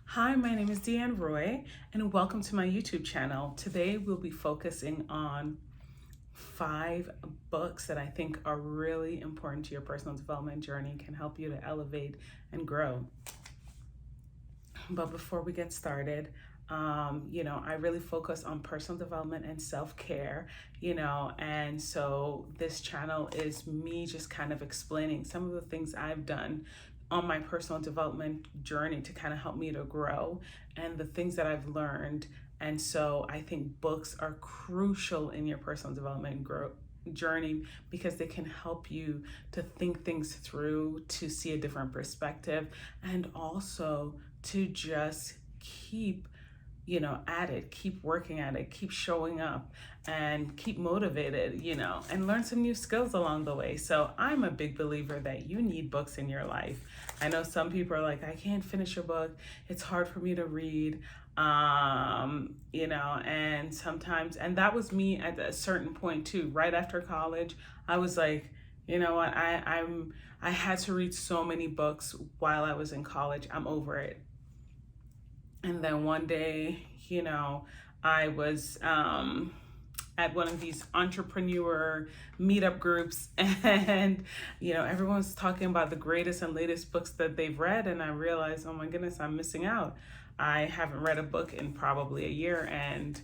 Hi, my name is Deanne Roy, and welcome to my YouTube channel. Today we'll be focusing on 5 books that I think are really important to your personal development journey and can help you to elevate and grow. But before we get started, I really focus on personal development and self-care, and so this channel is me just kind of explaining some of the things I've done on my personal development journey to kind of help me to grow and the things that I've learned. And so I think books are crucial in your personal development and growth journey because they can help you to think things through, to see a different perspective, and also to just keep at it, keep working at it, keep showing up and keep motivated, and learn some new skills along the way. So I'm a big believer that you need books in your life. I know some people are like, I can't finish a book. It's hard for me to read. And sometimes, and that was me at a certain point too, right after college. I was like, you know what, I had to read so many books while I was in college. I'm over it. And then one day, I was at one of these entrepreneur meetup groups, and everyone's talking about the greatest and latest books that they've read, and I realized, oh my goodness, I'm missing out. I haven't read a book in probably a year, and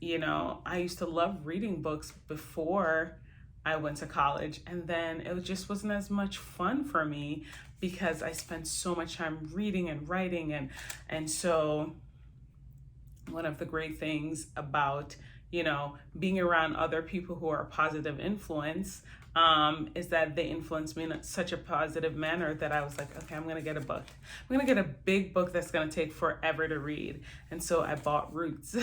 I used to love reading books before I went to college, and then it just wasn't as much fun for me because I spent so much time reading and writing, and so one of the great things about being around other people who are a positive influence is that they influenced me in such a positive manner that I was like, okay, I'm gonna get a book. I'm gonna get a big book that's gonna take forever to read. And so I bought Roots,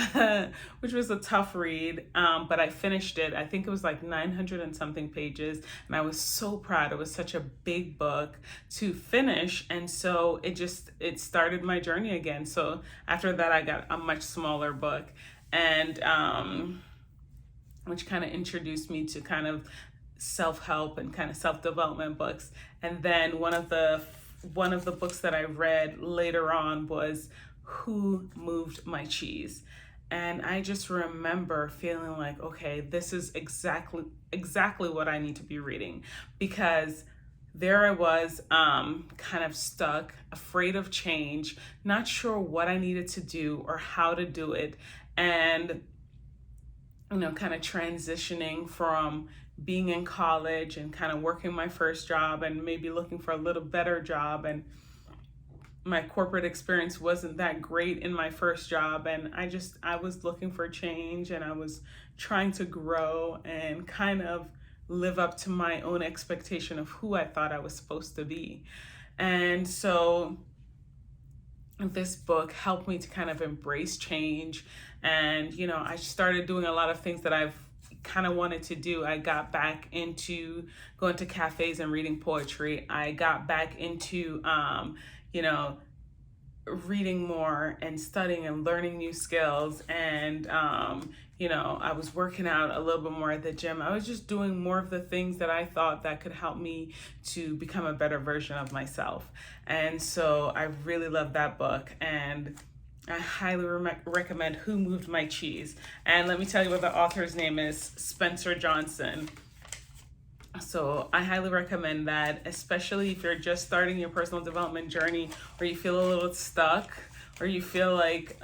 which was a tough read, but I finished it. I think it was like 900 and something pages, and I was so proud. It was such a big book to finish, and so it started my journey again. So after that, I got a much smaller book, and which kind of introduced me to kind of self-help and kind of self-development books. And then one of the books that I read later on was Who Moved My Cheese. And I just remember feeling like, okay, this is exactly what I need to be reading, because there I was, kind of stuck, afraid of change, not sure what I needed to do or how to do it, and kind of transitioning from being in college and kind of working my first job and maybe looking for a little better job. And my corporate experience wasn't that great in my first job. And I was looking for change, and I was trying to grow and kind of live up to my own expectation of who I thought I was supposed to be. And so this book helped me to kind of embrace change. And, I started doing a lot of things that I've kind of wanted to do. I got back into going to cafes and reading poetry. I got back into, reading more and studying and learning new skills. And, I was working out a little bit more at the gym. I was just doing more of the things that I thought that could help me to become a better version of myself. And so I really love that book. And I highly recommend Who Moved My Cheese. And let me tell you what the author's name is, Spencer Johnson. So I highly recommend that, especially if you're just starting your personal development journey, or you feel a little stuck, or you feel like,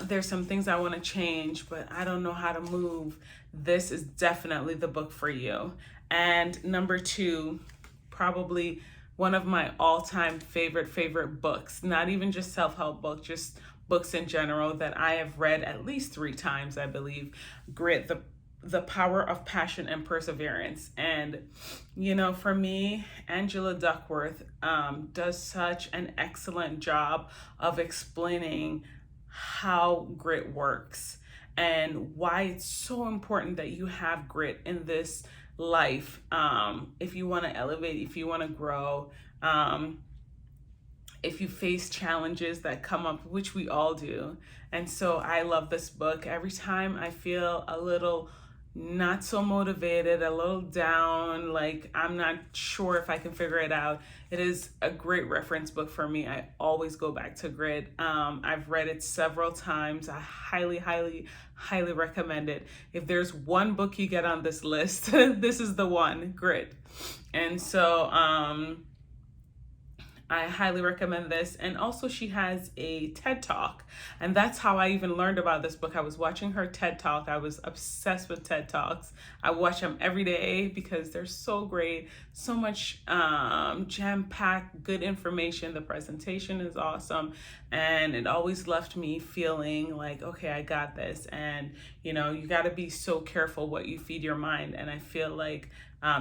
there's some things I want to change, but I don't know how to move. This is definitely the book for you. And number 2, probably one of my all-time favorite books, not even just self-help books, just books in general that I have read at least 3 times, I believe. Grit, the Power of Passion and Perseverance. And, for me, Angela Duckworth does such an excellent job of explaining how grit works and why it's so important that you have grit in this life, if you want to elevate, if you want to grow, if you face challenges that come up, which we all do. And so I love this book. Every time I feel a little not so motivated, a little down, like I'm not sure if I can figure it out, it is a great reference book for me. I always go back to Grit. I've read it several times. I highly recommend it. If there's one book you get on this list, this is the one, Grit. And so, I highly recommend this. And also she has a TED Talk. And that's how I even learned about this book. I was watching her TED Talk. I was obsessed with TED Talks. I watch them every day because they're so great. So much jam-packed, good information. The presentation is awesome. And it always left me feeling like, okay, I got this. And, you know, you got to be so careful what you feed your mind. And I feel like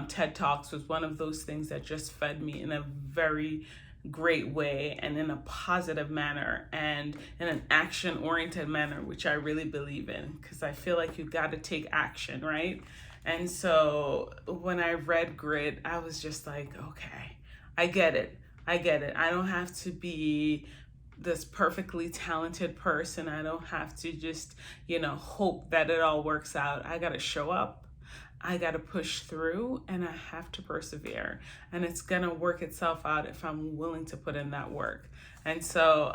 TED Talks was one of those things that just fed me in a very great way and in a positive manner and in an action-oriented manner, which I really believe in, because I feel like you've got to take action, right? And so when I read Grit, I was just like, okay, I get it. I don't have to be this perfectly talented person. I don't have to just, you know, hope that it all works out. I got to show up. I got to push through, and I have to persevere, and it's going to work itself out if I'm willing to put in that work. And so,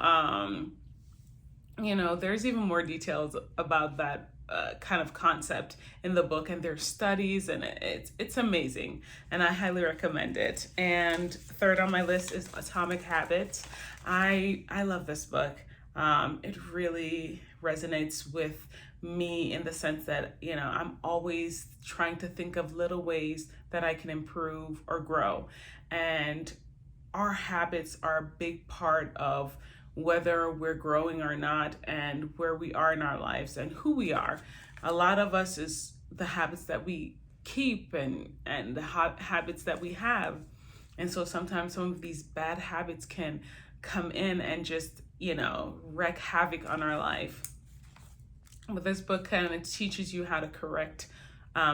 you know, there's even more details about that kind of concept in the book, and there's studies, and it's amazing, and I highly recommend it. And third on my list is Atomic Habits. I love this book. It really resonates with me in the sense that, you know, I'm always trying to think of little ways that I can improve or grow. And our habits are a big part of whether we're growing or not, and where we are in our lives and who we are. A lot of us is the habits that we keep and the habits that we have. And so sometimes some of these bad habits can come in and just, you know, wreak havoc on our life. But this book kind of teaches you how to correct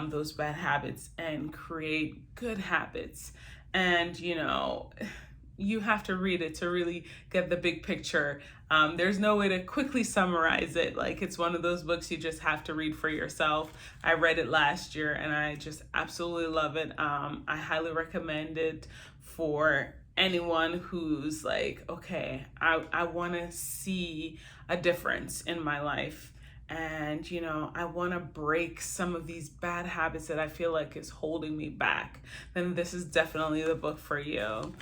those bad habits and create good habits. And, you know, you have to read it to really get the big picture. There's no way to quickly summarize it. Like, it's one of those books you just have to read for yourself. I read it last year and I just absolutely love it. I highly recommend it for anyone who's like, okay, I want to see a difference in my life. And, you know, I want to break some of these bad habits that I feel like is holding me back, then this is definitely the book for you.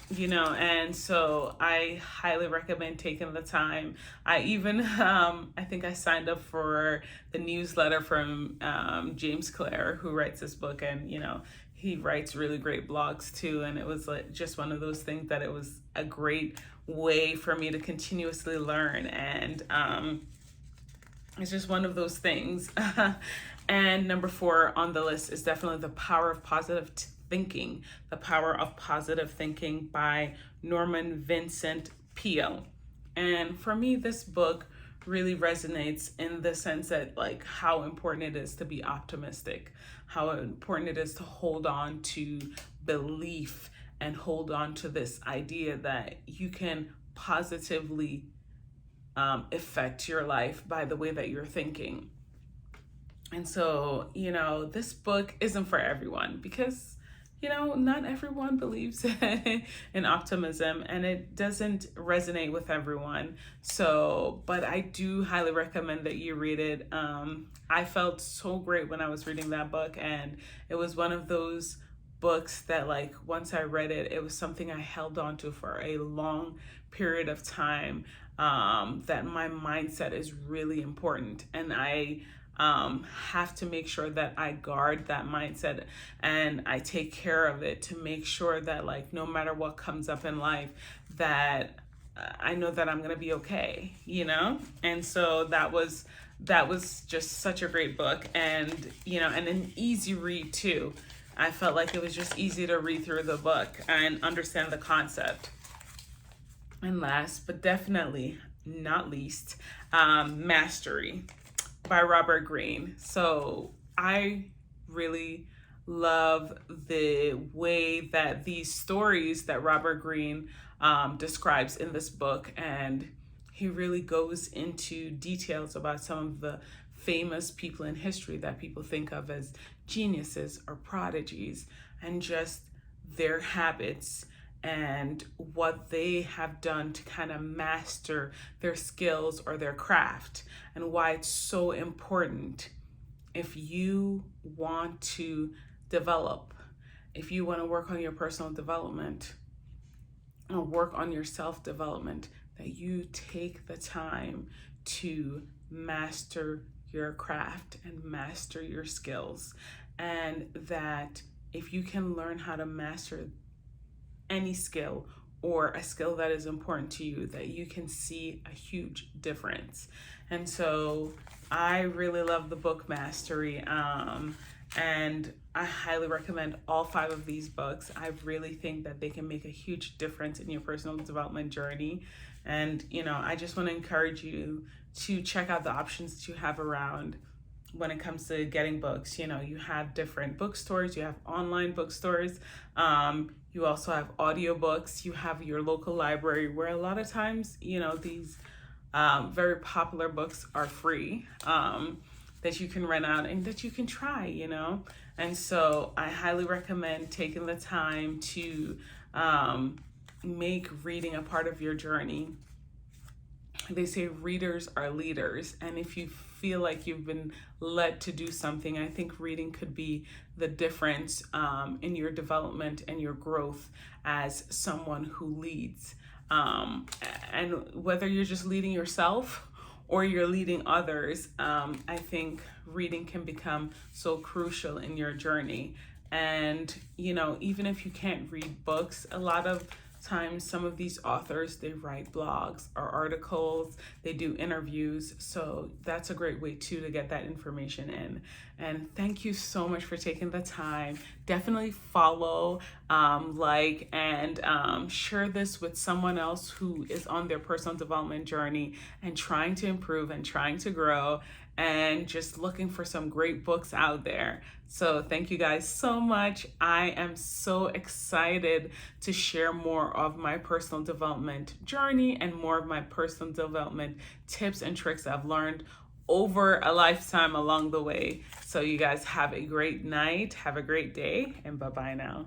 You know, and so I highly recommend taking the time. I even, I think I signed up for the newsletter from James Clear, who writes this book, and, you know, he writes really great blogs too. And it was like just one of those things that it was a great way for me to continuously learn. And it's just one of those things. And number 4 on the list is definitely The Power of Positive Thinking. The Power of Positive Thinking by Norman Vincent Peale. And for me, this book really resonates in the sense that, like, how important it is to be optimistic, how important it is to hold on to belief and hold on to this idea that you can positively affect your life by the way that you're thinking. And so, you know, this book isn't for everyone because, you know, not everyone believes in optimism, and it doesn't resonate with everyone. So, but I do highly recommend that you read it. I felt so great when I was reading that book, and it was one of those books that, like, once I read it, it was something I held on to for a long period of time. That my mindset is really important, and I have to make sure that I guard that mindset and I take care of it to make sure that, like, no matter what comes up in life, that I know that I'm gonna be okay, you know? And so that was just such a great book, and, you know, and an easy read too. I felt like it was just easy to read through the book and understand the concept. And last but definitely not least, Mastery by Robert Greene. So I really love the way that these stories that Robert Greene describes in this book, and he really goes into details about some of the famous people in history that people think of as geniuses or prodigies, and just their habits and what they have done to kind of master their skills or their craft, and why it's so important if you want to develop, if you want to work on your personal development or work on your self-development, that you take the time to master your craft and master your skills. And that if you can learn how to master any skill or a skill that is important to you, that you can see a huge difference. And so I really love the book Mastery. And I highly recommend all 5 of these books. I really think that they can make a huge difference in your personal development journey. And, I just want to encourage you to check out the options that you have around when it comes to getting books. You have different bookstores, you have online bookstores, you also have audiobooks, you have your local library, where a lot of times, these very popular books are free, that you can rent out and that you can try, And so I highly recommend taking the time to make reading a part of your journey. They say readers are leaders, and if you feel like you've been led to do something, I think reading could be the difference in your development and your growth as someone who leads. And whether you're just leading yourself or you're leading others, I think reading can become so crucial in your journey. And, even if you can't read books, a lot of times some of these authors, they write blogs or articles, they do interviews, so that's a great way too to get that information in. And thank you so much for taking the time. Definitely follow, like, and share this with someone else who is on their personal development journey and trying to improve and trying to grow and just looking for some great books out there. So thank you guys so much. I am so excited to share more of my personal development journey and more of my personal development tips and tricks I've learned over a lifetime along the way. So you guys have a great night, have a great day, and bye-bye now.